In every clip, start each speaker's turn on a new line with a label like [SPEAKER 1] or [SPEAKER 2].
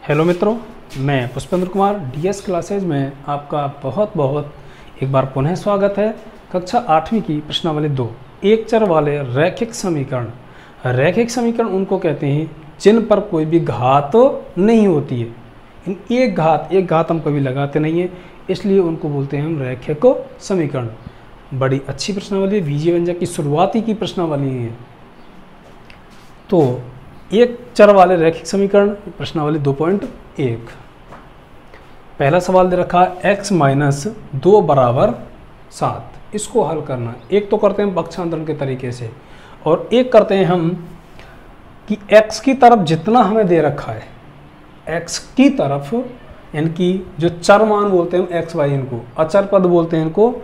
[SPEAKER 1] Hello मित्रों, मैं Pushpendra Kumar DS classes में आपका बहुत बहुत एक बार पुनः स्वागत है। कक्षा 8वीं की प्रश्नावली 2 एक चर वाले रैखिक समीकरण। रैखिक समीकरण उनको कहते हैं जिन पर कोई भी घात नहीं होती है। एक घात हम कभी लगाते नहीं हैं, इसलिए उनको बोलते हैं हम रैखिक समीकरण। बड़ी अच्छी प्रश्नावली है, बीजीय व्यंजक की शुरुआती की प्रश्नावली है। तो एक चर वाले रैखिक समीकरण प्रश्नावली 2.1। पहला सवाल दे रखा है x - 2 = 7। इसको हल करना, एक तो करते हैं पक्षांतरण के तरीके से और एक करते हैं हम कि x की तरफ जितना हमें दे रखा है, x की तरफ यानी कि जो चर मान बोलते हैं x y, इनको अचर पद बोलते हैं, इनको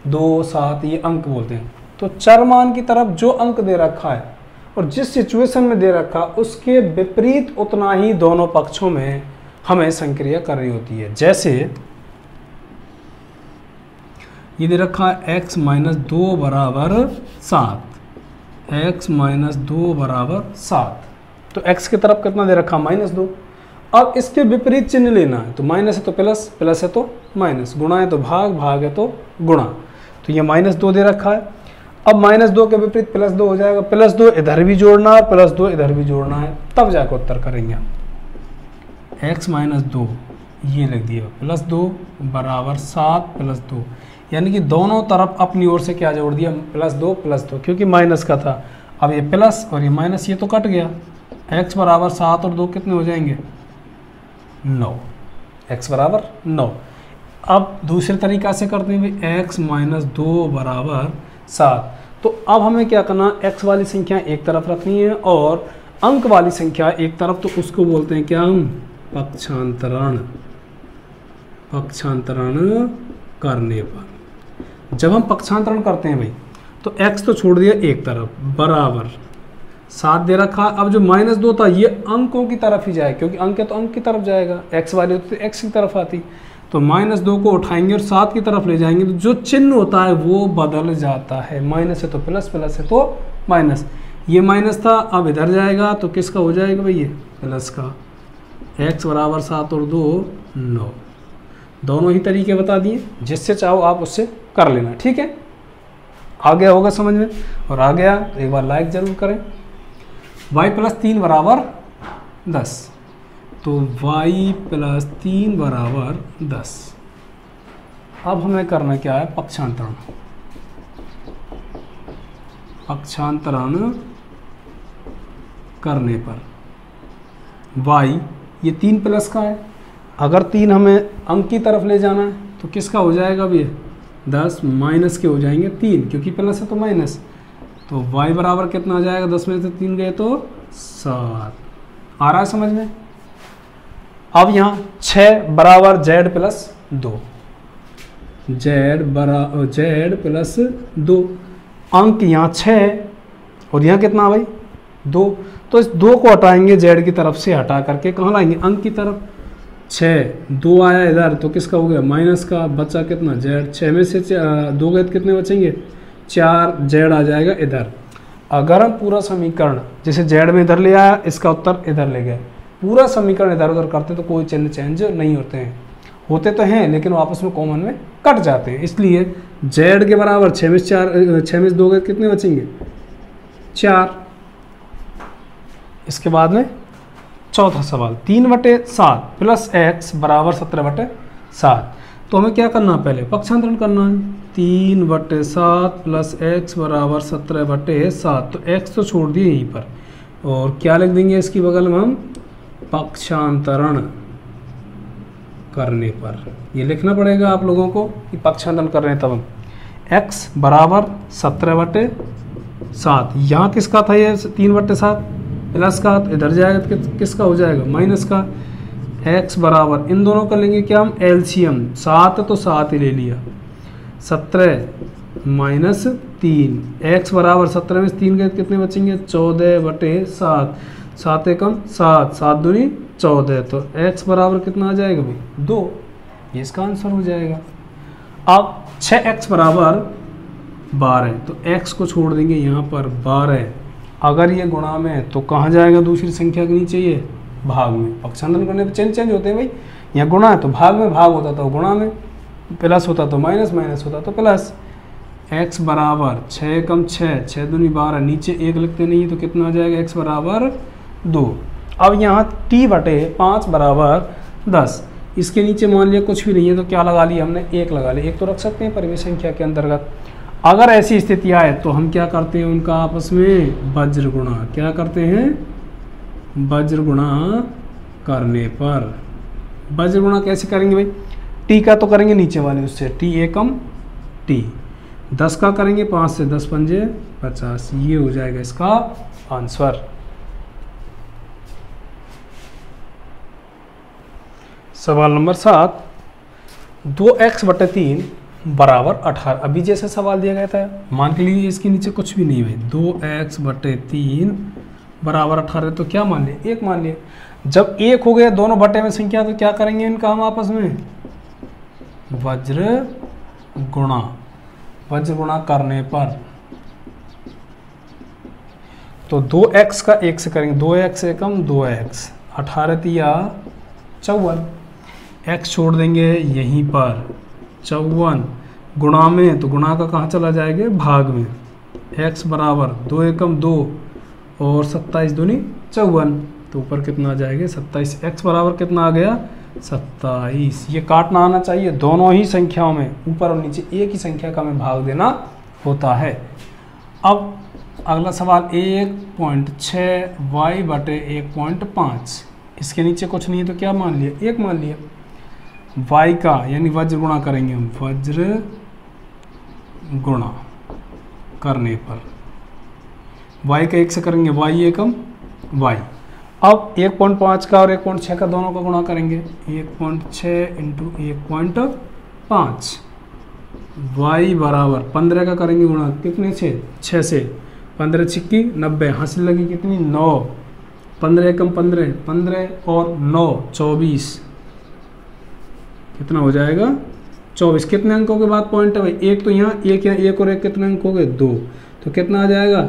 [SPEAKER 1] 2 7 ये अंक बोलते हैं। तो चर मान की तरफ जो अंक दे रखा है और जिस सिचुएशन में दे रखा उसके विपरीत उतना ही दोनों पक्षों में हमें संक्रिया करनी होती है। जैसे ये दे रखा है x - 2 = 7, x - 2 = 7। तो x की तरफ कितना दे रखा -2। अब इसके विपरीत चिन्ह लेना है, तो माइनस है तो प्लस, प्लस है तो माइनस, गुणा है तो भाग, भाग है तो गुणा। तो ये -2 दे रखा है। अब -2 के विपरीत +2 हो जाएगा, +2 इधर भी जोड़ना है, +2 इधर भी जोड़ना है, तब जाकर उत्तर करेंगे। x - 2 ये लिख दिया, +2 = 7 + 2, यानी कि दोनों तरफ अपनी ओर से क्या जोड़ दिया, +2 क्योंकि माइनस का था। अब ये प्लस और ये माइनस, ये तो कट गया। x = 7 और 2 कितने हो जाएंगे, 9। x = 9। अब दूसरे तरीका से करते हैं, x - 2 = 7। तो अब हमें क्या करना, x वाली संख्या एक तरफ रखनी है और अंक वाली संख्या एक तरफ, तो उसको बोलते हैं क्या हम, पक्षांतरण। पक्षांतरण करने पर जब हम पक्षांतरण करते हैं भाई, तो x तो छोड़ दिया एक तरफ, बराबर 7 दे रखा। अब जो -2 था ये अंकों की तरफ ही जाए, क्योंकि अंक है तो अंक की तरफ जाएगा, x वाली होती तो x की तरफ आती। तो -2 को उठाएंगे और 7 की तरफ ले जाएंगे, तो जो चिन्ह होता है वो बदल जाता है। माइनस है तो प्लस, प्लस है तो माइनस। ये माइनस था, अब इधर जाएगा तो किसका हो जाएगा भाई, ये प्लस का। x = 7 और 2 9। दोनों ही तरीके बता दिए, जिससे चाहो आप उससे कर लेना, ठीक है। आ गया होगा समझ में, और आ गया तो एक बार लाइक जरूर करें। y + 3 = 10। तो y + 3 = 10। अब हमें करना क्या है, पक्षांतरण। पक्षांतरण करने पर y ये 3 प्लस का है, अगर 3 हमें अंक की तरफ ले जाना है तो किसका हो जाएगा अब, ये 10 माइनस के हो जाएंगे 3, क्योंकि प्लस है तो माइनस। तो y बराबर कितना आ जाएगा, 10 में से 3 गए तो 7। आ रहा है समझ में। अब यहाँ 6 = z + 2, z + 2। अंक यहाँ 6 और यहाँ कितना भाई 2, तो इस 2 को हटाएंगे, z की तरफ से हटा करके कहाँ लाएंगे, अंक की तरफ। 6 2 आया इधर तो किसका हो गया, माइनस का, बचा कितना z। 6 में से 2 गए कितने बचेंगे, 4, z आ जाएगा इधर। अगर हम पूरा समीकरण जैसे z में इधर ले आया, इसका उत्तर इधर ले गए, पूरा समीकरण इधर उधर करते तो कोई चिन्ह चेंज नहीं होते हैं, होते तो हैं लेकिन आपस में कॉमन में कट जाते हैं। इसलिए z के बराबर 6 में 6 में 2 गए कितने बचेंगे, 4। इसके बाद में चौथा सवाल 3/7 + x = 17/7। तो हमें क्या करना है, पहले पक्षांतरण करना है। 3/7 + x = 17/7। तो x तो छोड़ दिए यहीं पर, और क्या लिख देंगे इसकी बगल में हम, पक्षांतरण करने पर। ये लिखना पड़ेगा आप लोगों को कि पक्षांतरण कर रहे हैं तब हम। x = 17/7। यहाँ किसका था, ये 3/7 प्लस का, तो इधर जाएगा तो किसका हो जाएगा, माइनस का। x बराबर इन दोनों का लेंगे क्या हम, एलसीएम। 7 तो 7 ही ले लिया, 17 - 3। x = 17 में 3 गए कितने बचेंगे, 14/7। 7 एकम 7, 7 दूनी 14। तो x बराबर कितना आ जाएगा भाई, 2। ये इसका आंसर हो जाएगा। अब 6x = 12, तो x को छोड़ देंगे यहाँ पर 12। अगर ये गुणा में तो कहाँ जाएगा, दूसरी संख्या के नीचे, ये भाग में। पक्षांतरण करने पे चेंज होते हैं भाई। यहाँ गुणा है तो भाग में, भाग होता तो गुणा में, प्लस होता तो माइनस, माइनस होता तो प्लस। x बराबर 6 कम 6, 6 दूनी 12, नीचे 1 लिखते नहीं है तो कितना आ जाएगा, x बराबर 2। अब यहाँ t बटे 5 बराबर 10, इसके नीचे मान लिया कुछ भी नहीं है तो क्या लगा लिया हमने, 1 लगा लिया। 1 तो रख सकते हैं परिमेय संख्या के अंतर्गत। अगर ऐसी स्थिति आए तो हम क्या करते हैं, उनका आपस में वज्र गुणा। क्या करते हैं, वज्र गुणा करने पर। वज्र गुणा कैसे करेंगे भाई, टी का तो करेंगे नीचे वाले उससे, टी एकम टी, 10 का करेंगे 5 से, 10 पंजे 50, ये हो जाएगा इसका आंसर। सवाल नंबर 7, 2x बटे 3 बराबर 18। अभी जैसे सवाल दिया गया था, मान के लिए इसके नीचे कुछ भी नहीं है भाई, 2x बटे 3 बराबर 18, तो क्या मान लिया, 1 मान लिया। जब 1 हो गया दोनों बटे में संख्या तो क्या करेंगे इनका हम आपस में, वज्र गुणा। वज्र गुणा करने पर तो 2x का 1 से करेंगे, 2x एकम 2x, 18 तिया 54, x छोड़ देंगे यहीं पर, 54 गुणा में, तो गुणा का कहाँ चला जाएगा, भाग में। x बराबर 2 एकम 2 और 27 दूनी 54, तो ऊपर कितना आ जाएगा 27। x बराबर कितना आ गया, 27। ये काटना आना चाहिए, दोनों ही संख्याओं में ऊपर और नीचे एक ही संख्या का हमें भाग देना होता है। अब अगला सवाल 1.6 y बटे 1.5, इसके नीचे कुछ नहीं है तो क्या मान लिया, 1 मान लिया। y का यानी वज्र गुणा करेंगे हम, वज्र गुणा करने पर y का 1 से करेंगे, y एकम y। अब 1.5 का और 1.6 का दोनों का गुणा करेंगे, 1.6 इंटू 1.5, y बराबर 15 का करेंगे गुणा, कितने से, 6 से, 15 छिक्की 90, हंसी लगी कितनी 9, 15 एकम 15, 15 और 9 24, कितना हो जाएगा 24। कितने अंकों के बाद पॉइंट है भाई, एक तो यहाँ, एक यहाँ, एक और एक, कितने अंक हो गए 2, तो कितना आ जाएगा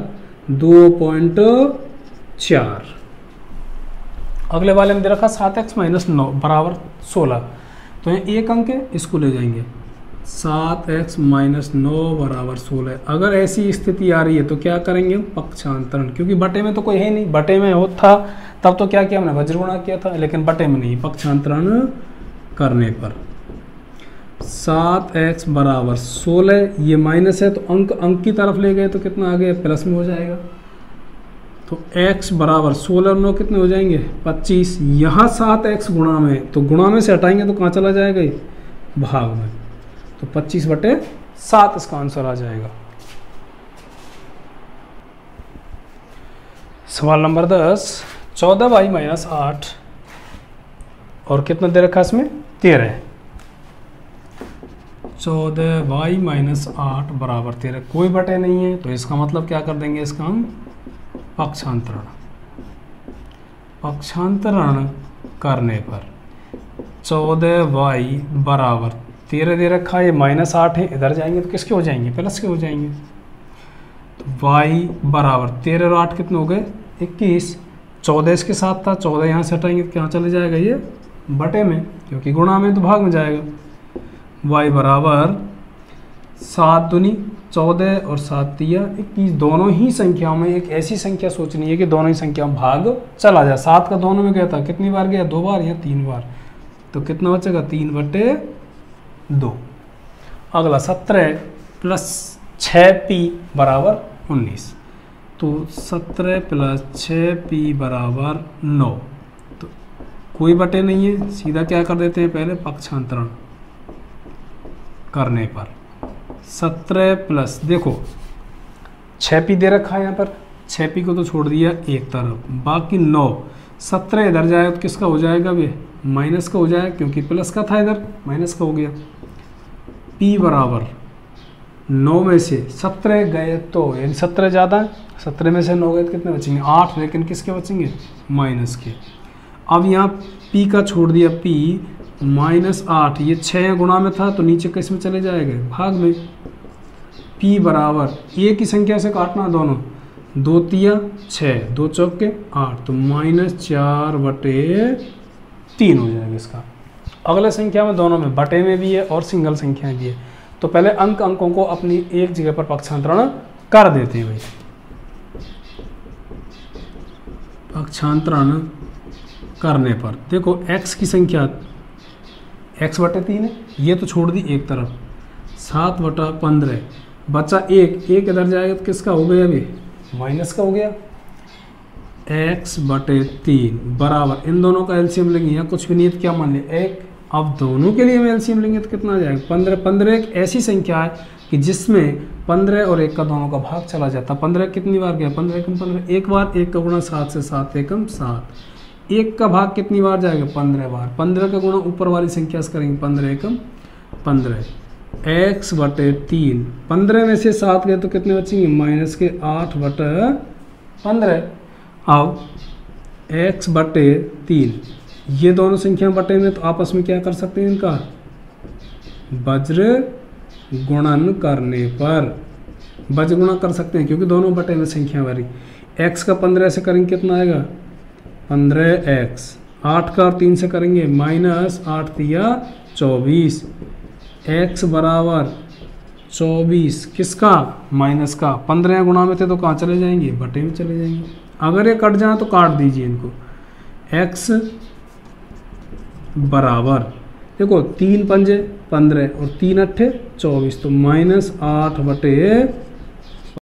[SPEAKER 1] 2.4। अगले वाले में दे रखा 7x माइनस 9 बराबर 16, तो यहाँ एक अंक है, इसको ले जाएंगे, 7x माइनस 9 बराबर 16। अगर ऐसी स्थिति आ रही है तो क्या करेंगे, पक्षांतरण, क्योंकि बटे में तो कोई है नहीं, बटे में हो था तब तो क्या किया हमने, वज्र गुणा किया था, लेकिन बटे में नहीं, पक्षांतरण करने पर 7x बराबर 16, ये माइनस है तो अंक की तरफ ले गए तो कितना आ गया, प्लस में हो जाएगा। तो x बराबर 16 और 9 कितने हो जाएंगे 25, यहाँ 7x गुणा में, तो गुणा में से हटाएंगे तो कहाँ चला जाएगा ये, भाग में, तो 25/7 इसका आंसर आ जाएगा। सवाल नंबर 10, 14y माइनस 8 और कितना दे रखा है इसमें, 13। 14y माइनस 8 बराबर 13, कोई बटे नहीं है तो इसका मतलब क्या कर देंगे, इसका हम पक्षांतरण। पक्षांतरण करने पर 14y बराबर 13 दे रखा है, ये माइनस 8 है, इधर जाएंगे तो किसके हो जाएंगे, प्लस के हो जाएंगे। तो y बराबर 13 और 8 कितने हो गए 21, 14 इसके साथ था, 14 यहाँ से हटाएंगे तो क्या चले जाएगा ये, बटे में, क्योंकि गुणा में तो भाग में जाएगा। y बराबर 7 दूनी 14 और 7 तिया 21, दोनों ही संख्याओं में एक ऐसी संख्या सोचनी है कि दोनों ही संख्या में भाग चला जाए। 7 का दोनों में गया था, कितनी बार गया, 2 बार या 3 बार, तो कितना बचेगा 3/2। अगला 17 प्लस 6p बराबर 19, तो 17 प्लस 6p बराबर 9, तो कोई बटे नहीं है, सीधा क्या कर देते हैं, पहले पक्षांतरण करने पर 17 प्लस, देखो 6p दे रखा है यहाँ पर, 6p को तो छोड़ दिया एक तरफ, बाकी 9, 17 इधर जाए तो किसका हो जाएगा, वे माइनस का हो जाएगा, क्योंकि प्लस का था इधर माइनस का हो गया। p बराबर 9 में से 17 गए तो, यानी 17 ज़्यादा है, 17 में से 9 गए तो कितने बचेंगे 8, लेकिन किसके बचेंगे, माइनस के। अब यहाँ p का छोड़ दिया, p -8, ये 6 गुणा में था तो नीचे किस में चले जाएंगे, भाग में। p बराबर एक ही संख्या से काटना दोनों, 2 तिया 6, 2 चौके 8, तो -4/3 हो जाएगा इसका। अगले संख्या में दोनों में बटे में भी है और सिंगल संख्याएं भी है, तो पहले अंकों को अपनी एक जगह पर पक्षांतरण कर देते हैं भाई। पक्षांतरण करने पर देखो x की संख्या x/3 है, ये तो छोड़ दी एक तरफ, 7/15 बचा 1 इधर जाएगा तो किसका हो गया, अभी माइनस का हो गया, x/3 बराबर, इन दोनों का एलसीएम लेंगे या कुछ भी नहीं तो क्या मान लिया 1। अब दोनों के लिए हम एलसीएम लेंगे तो कितना आ जाएगा 15। 15 एक ऐसी संख्या है कि जिसमें 15 और 1 का दोनों का भाग चला जाता है। 15 कितनी बार गया, 15 एकम 15, एक बार, 1 का गुणा 7 से 7 एकम 7, 1 का भाग कितनी बार जाएगा 15 बार, 15 का गुणा ऊपर वाली संख्या से करेंगे 15 एकम 15, x/3, 15 में से 7 गए तो कितने बचेंगे -8/15। अब x/3, ये दोनों संख्या बटे में तो आपस में क्या कर सकते हैं, इनका वज्र गुणन करने पर वज्र गुणा कर सकते हैं क्योंकि दोनों बटे में संख्या वाली। x का 15 से करेंगे कितना आएगा 15x, 8 का और 3 से करेंगे -8 तिया 24, x बराबर 24 किसका माइनस का, 15 गुणा में थे तो कहाँ चले जाएंगे, बटे में चले जाएंगे। अगर ये कट जाए तो काट दीजिए इनको, x बराबर देखो 3 पंजे 15 और 3 अट्ठे 24, तो -8/15